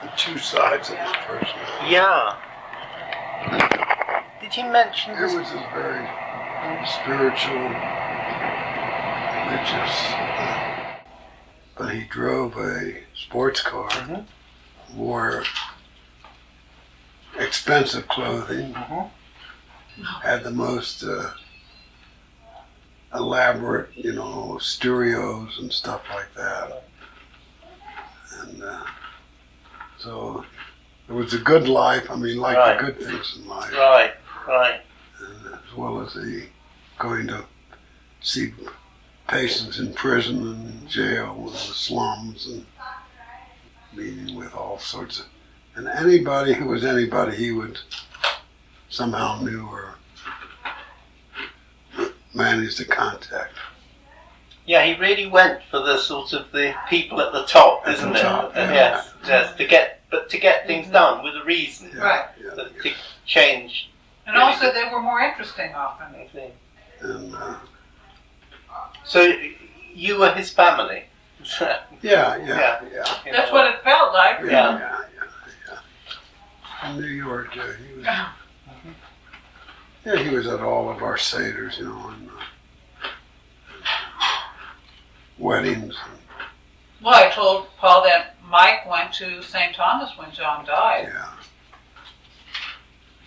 the two sides of his personality. Yeah. Did you mention There was this very spiritual, religious, but he drove a sports car, wore expensive clothing, had the most elaborate, stereos and stuff like that. And so it was a good life. I mean, like the good things in life. Right. And as well as going to see patients in prison and in jail and the slums and meeting with all sorts of, and anybody who was anybody he would somehow knew or managed to contact. Yeah, he really went for the sort of the people at the top, isn't it? Yes, to get things done with a reason. Yeah, right. To change. And really also they were more interesting often. And So you were his family. yeah. That's what it felt like. Yeah. In New York, he was at all of our seders, and weddings. Well, I told Paul that Mike went to St. Thomas when John died. Yeah.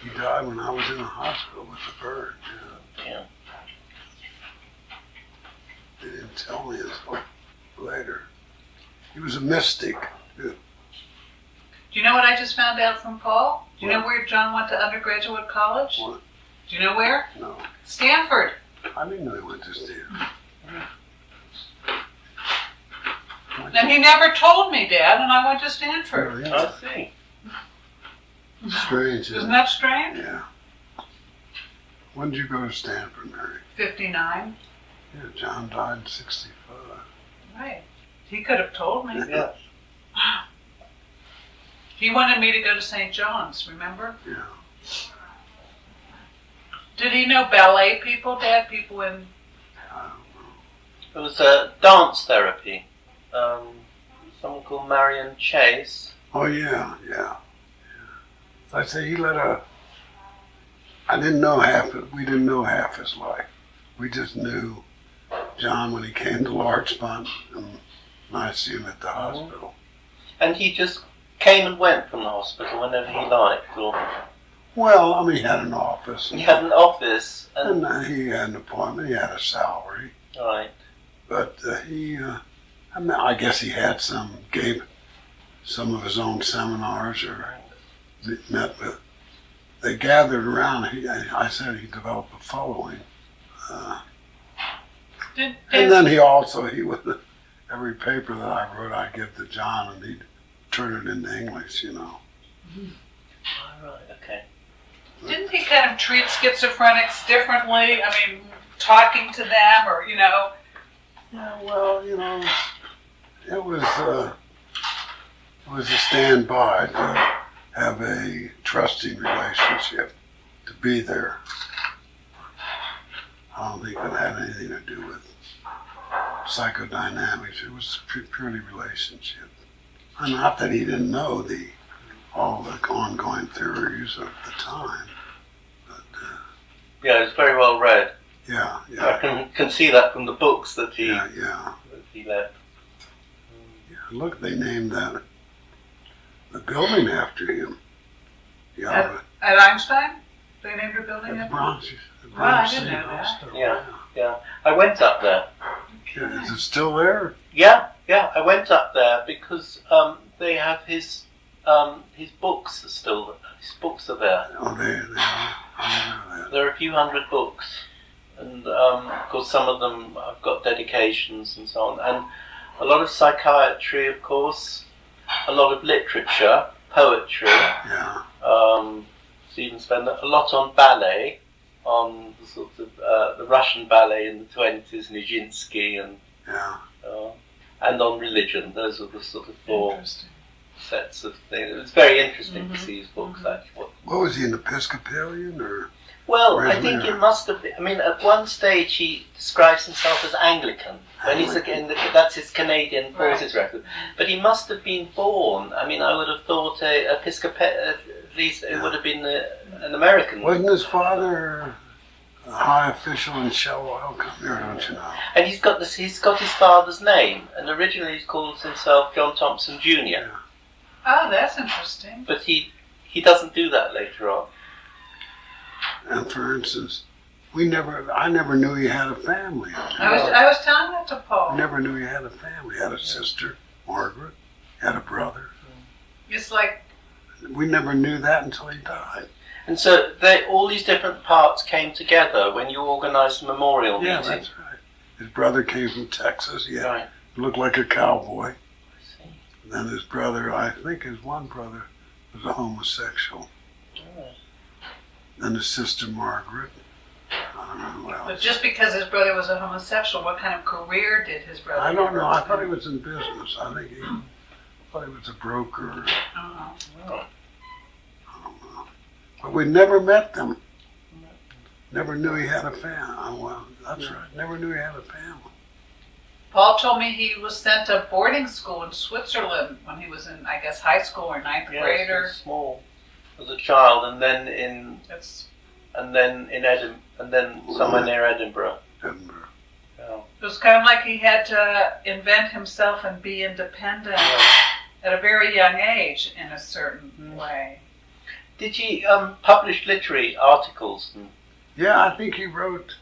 He died when I was in the hospital with the bird. Yeah. They didn't tell me until later. He was a mystic. Do you know what I just found out from Paul? Do you know where John went to undergraduate college? What? Do you know where? No. Stanford. I didn't know he went to Stanford. And he never told me, Dad, and I went to Stanford. Oh, yeah. I see. Strange, Isn't that strange? Yeah. When did you go to Stanford, Mary? 59. Yeah, John died in 65. Right. He could have told me. Yeah. He wanted me to go to St. John's, remember? Yeah. Did he know ballet people, Dad? People in... I don't know. It was dance therapy. Someone called Marion Chase. Oh, yeah. I say he I didn't know we didn't know half his life. We just knew John when he came to Larchmont, and I see him at the hospital. And he just came and went from the hospital whenever he liked, or... Well, I mean, he had an office. He had an office, and he had an appointment. He had a salary. Right. But I guess he had gave some of his own seminars, or they gathered around. I said he developed a following. And then he would, every paper that I wrote, I'd give to John, and he'd turn it into English, Right, okay. Didn't he kind of treat schizophrenics differently? I mean, talking to them, or, Yeah, well, it was a standby to have a trusting relationship, to be there. I don't think that had anything to do with psychodynamics. It was purely relationship. And not that he didn't know all the ongoing theories of the time. But, Yeah, it's very well read. Yeah. I can see that from the books that he Yeah. that he left. Yeah, look, they named the building after him. Yeah, At Einstein? They named a building the after Bronx. I didn't know that. Hospital. Yeah. I went up there. Yeah, is it still there? Yeah, I went up there because they have his books are still. His books are there. Oh, they are. I didn't know that. There are a few hundred books, and of course some of them I've got dedications and so on, and a lot of psychiatry, of course, a lot of literature, poetry. Yeah. Stephen spent a lot on ballet, on the sort of the Russian ballet in the 20s, Nijinsky, and on religion. Those are the sort of four sets of things. It's very interesting to see his books, actually. What was he, an Episcopalian or? Well, I think it must have been. I mean, at one stage he describes himself as Anglican. When he's again, that's his Canadian Forces record. But he must have been born. I mean, I would have thought at least it would have been an American. Wasn't his father a high official in Shell Oil Company, or don't you know? And he's got his father's name, and originally he calls himself John Thompson Jr. Yeah. Oh, that's interesting. But he doesn't do that later on. And for instance, I never knew he had a family. I was telling that to Paul. I never knew he had a family. He had a sister, Margaret. He had a brother. It's like... We never knew that until he died. And so all these different parts came together when you organised the memorial meeting. Yeah, that's right. His brother came from Texas. He Right. looked like a cowboy. I see. And then his brother, I think his one brother, was a homosexual. Oh. Then his sister, Margaret. I don't know who else. But just because his brother was a homosexual, what kind of career did his brother have? I don't know. I thought he was in business. I think he thought he was a broker. Oh. Oh. I don't know. But we never met them. Never knew he had a family. Oh, well, that's right. Never knew he had a family. Paul told me he was sent to boarding school in Switzerland when he was in, I guess, high school or ninth grade. He was small as a child, and then in Edinburgh, and then somewhere near Edinburgh. Edinburgh. Yeah. It was kind of like he had to invent himself and be independent at a very young age in a certain way. Did he publish literary articles? Yeah, I think he wrote.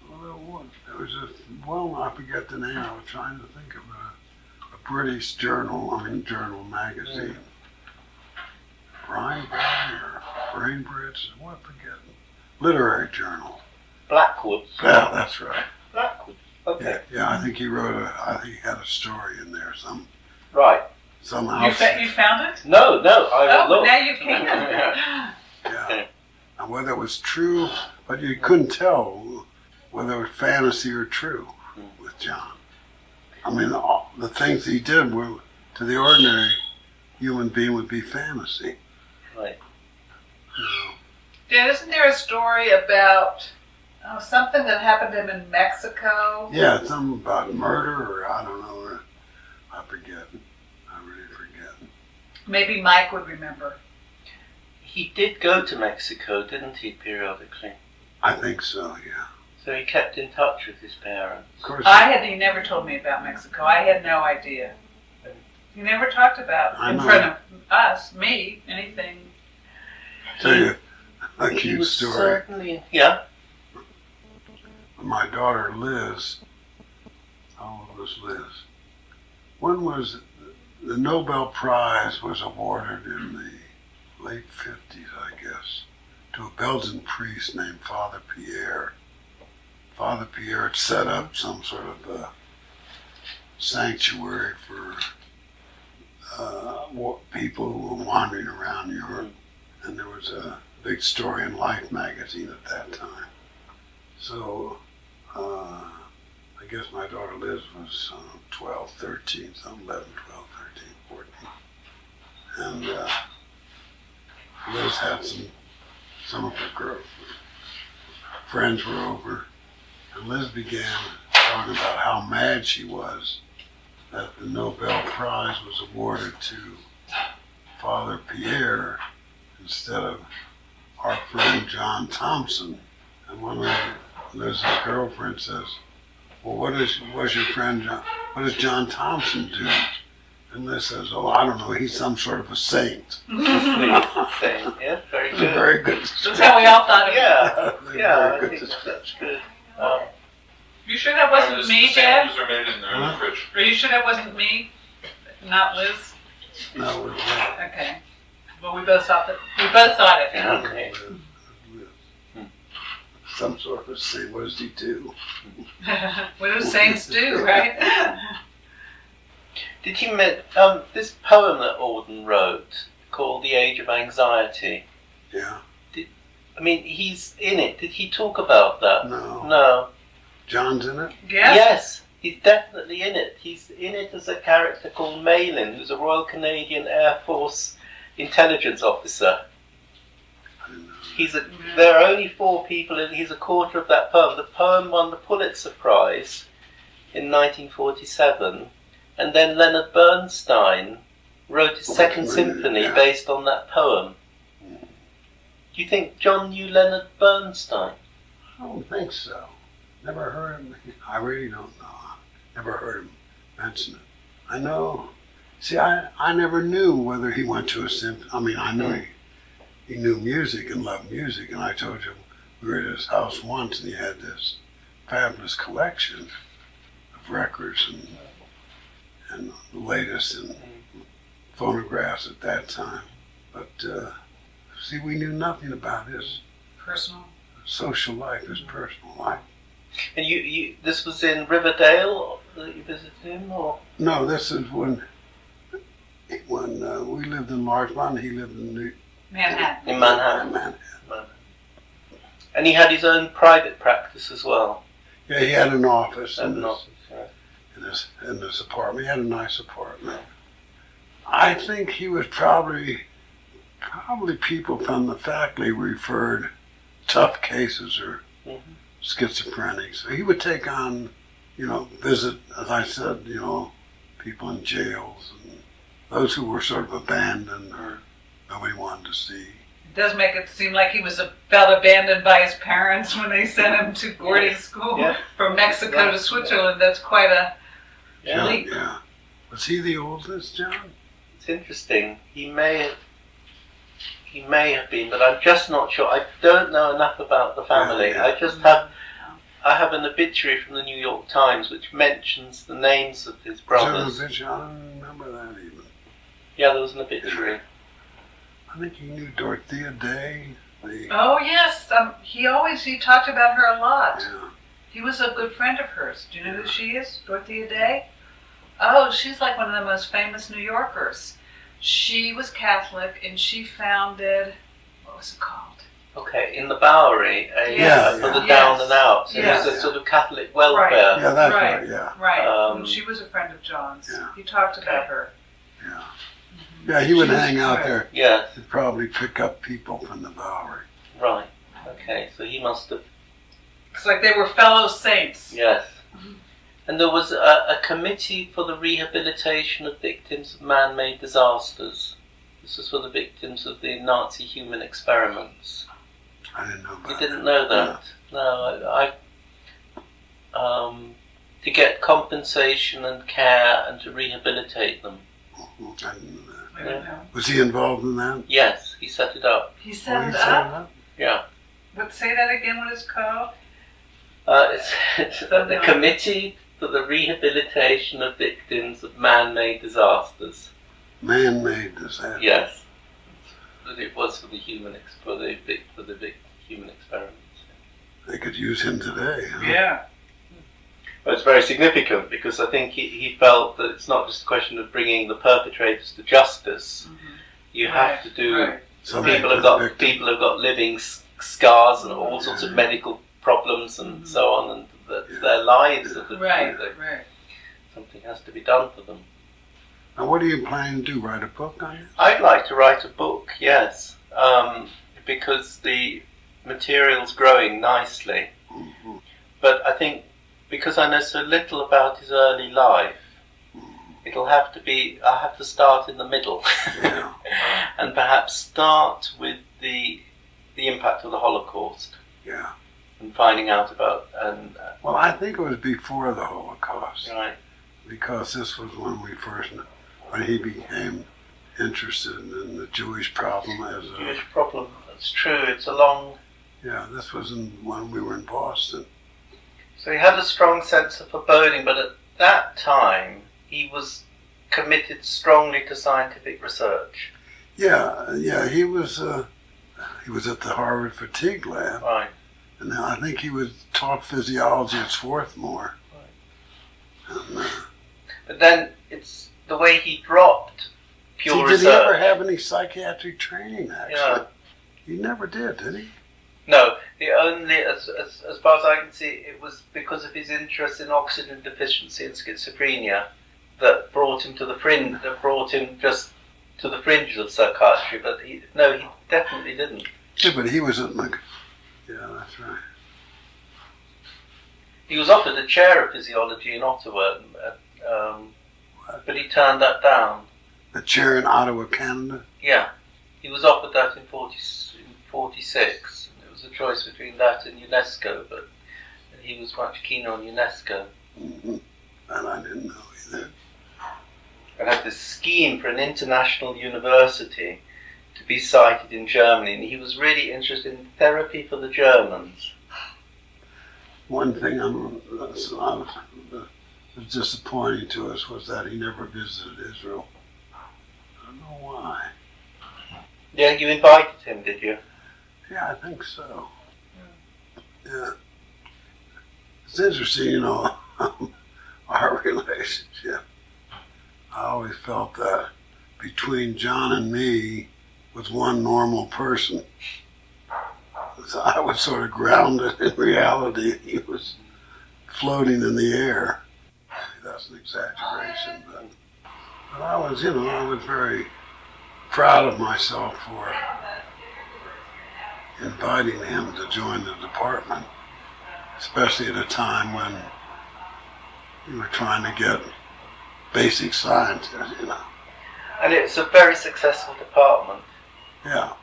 There was I forget the name. I was trying to think of a British journal. Magazine. Brainbridge or Brainbridge? What? Forget. Literary journal. Blackwood. Yeah, that's right. Blackwood. Okay. Yeah, I think he wrote I think he had a story in there. Right. Somehow. You found it? No, I will look. Now you can. Yeah. And whether it was true, but you couldn't tell whether it was fantasy or true with John. I mean, the things he did were, to the ordinary human being, would be fantasy. Right. You know. Dan, isn't there a story about something that happened to him in Mexico? Yeah, something about murder, or I don't know, or I forget. I really forget. Maybe Mike would remember. He did go to Mexico, didn't he, periodically? I think so, yeah. So he kept in touch with his parents. Of course. He never told me about Mexico. I had no idea. He never talked about in front of us, me, anything. I'll tell you a cute story. Certainly, yeah. My daughter Liz, how old was Liz? When was the Nobel Prize was awarded in the late 50s, I guess, to a Belgian priest named Father Pierre. Father Pierre had set up some sort of a sanctuary for people who were wandering around Europe. And there was a big story in Life magazine at that time. So I guess my daughter Liz was 12, 13, something 11, 12, 13, 14. And Liz had some of her friends were over, and Liz began talking about how mad she was that the Nobel Prize was awarded to Father Pierre instead of our friend John Thompson. And one of Liz's girlfriend says, "Well, what does John Thompson do?" And Liz says, "Oh, I don't know. He's some sort of a saint." Yeah, very good. Very good. That's how we all thought of it. Yeah, I think that's good. You sure that wasn't me, Dad? Are made in the fridge. Are you sure that wasn't me, not Liz? No, it was not. Okay. Well, we both thought it. Okay. Some sort of saint. What does he do? What do saints do, right? Did you met this poem that Auden wrote called "The Age of Anxiety"? Yeah. He's in it. Did he talk about that? No. No. John's in it? Yeah. Yes, he's definitely in it. He's in it as a character called Malin, who's a Royal Canadian Air Force intelligence officer. I didn't know There are only 4 people, and he's a quarter of that poem. The poem won the Pulitzer Prize in 1947, and then Leonard Bernstein wrote his second symphony based on that poem. Do you think John knew Leonard Bernstein? I don't think so. Never heard him. I really don't know. Never heard him mention it. I know. See, I never knew whether he went to a symphony. I mean, I knew he knew music and loved music, and I told you we were at his house once, and he had this fabulous collection of records and the latest in phonographs at that time. But see, we knew nothing about his personal social life, his personal life. And you this was in Riverdale that you visited him, or? No, this is when we lived in Larchmont, he lived in Manhattan. In Manhattan. And he had his own private practice as well. Yeah, he had an office in this apartment. He had a nice apartment. I think he was probably people from the faculty referred tough cases or schizophrenics. So he would take on, visit, as I said, people in jails and those who were sort of abandoned or nobody wanted to see. It does make it seem like he felt abandoned by his parents when they sent him to boarding school from Mexico to Switzerland. That's quite a leap. Yeah. Was he the oldest, John? It's interesting. He may have been, but I'm just not sure. I don't know enough about the family. I have an obituary from the New York Times which mentions the names of his brothers. I don't remember that even. Yeah, there was an obituary. I think he knew Dorothea Day. Oh yes, he talked about her a lot. Yeah. He was a good friend of hers. Do you know who she is? Dorothea Day? Oh, she's like one of the most famous New Yorkers. She was Catholic and she founded, what was it called? Okay, in the Bowery, for the down and out. So it was a sort of Catholic welfare. Right. Yeah, that's right. Yeah. Right. She was a friend of John's. Yeah. He talked about her. Yeah. Yeah, he would hang out there. Yes. He'd probably pick up people from the Bowery. Right. Okay, so he must have. It's like they were fellow saints. Yes. And there was a committee for the rehabilitation of victims of man-made disasters. This was for the victims of the Nazi human experiments. I didn't know about that. You didn't know that? No, to get compensation and care and to rehabilitate them. I didn't know that. I don't know. Was he involved in that? Yes, he set it up. He set it up? Yeah. But say that again, what it's called? It's the Committee for the Rehabilitation of Victims of Man-Made Disasters. Man-made disasters? Yes. But it was for the human human experiments. They could use him today, huh? Yeah. Well, it's very significant because I think he felt that it's not just a question of bringing the perpetrators to justice. You have to do. People have got living scars and all sorts of medical problems and so on, and their lives are something has to be done for them. Now, what are you planning to do? Write a book on it? I'd like to write a book, yes, because the material's growing nicely. Mm-hmm. But I think because I know so little about his early life, I'll have to start in the middle, and perhaps start with the impact of the Holocaust. Yeah. And finding out about well, I think it was before the Holocaust. Right. Because this was when he became interested in the Jewish problem Jewish problem. That's true. It's a long. Yeah, this was when we were in Boston. So he had a strong sense of foreboding, but at that time he was committed strongly to scientific research. Yeah, he was at the Harvard Fatigue Lab. Right. And I think he was taught physiology at Swarthmore. Right. And, but then it's the way he dropped pure research. Did he ever have any psychiatric training, actually? Yeah. He never did he? No, the only, as far as I can see, it was because of his interest in oxygen deficiency and schizophrenia that brought him to the fringe, just to the fringes of psychiatry. But he definitely didn't. Yeah, but he was at Yeah, that's right. He was offered a chair of physiology in Ottawa, but he turned that down. A chair in Ottawa, Canada? Yeah. He was offered that in 46. It was a choice between that and UNESCO, but he was much keener on UNESCO. Mm-hmm. And I didn't know either. I had this scheme for an international university to be sited in Germany, and he was really interested in therapy for the Germans. One thing was disappointing to us was that he never visited Israel. I don't know why. Yeah, you invited him, did you? Yeah, I think so. Yeah. It's interesting, our relationship. I always felt that between John and me was one normal person. So I was sort of grounded in reality. He was floating in the air. That's an exaggeration, but I was, I was very proud of myself for inviting him to join the department, especially at a time when we were trying to get basic science, And it's a very successful department. Yeah.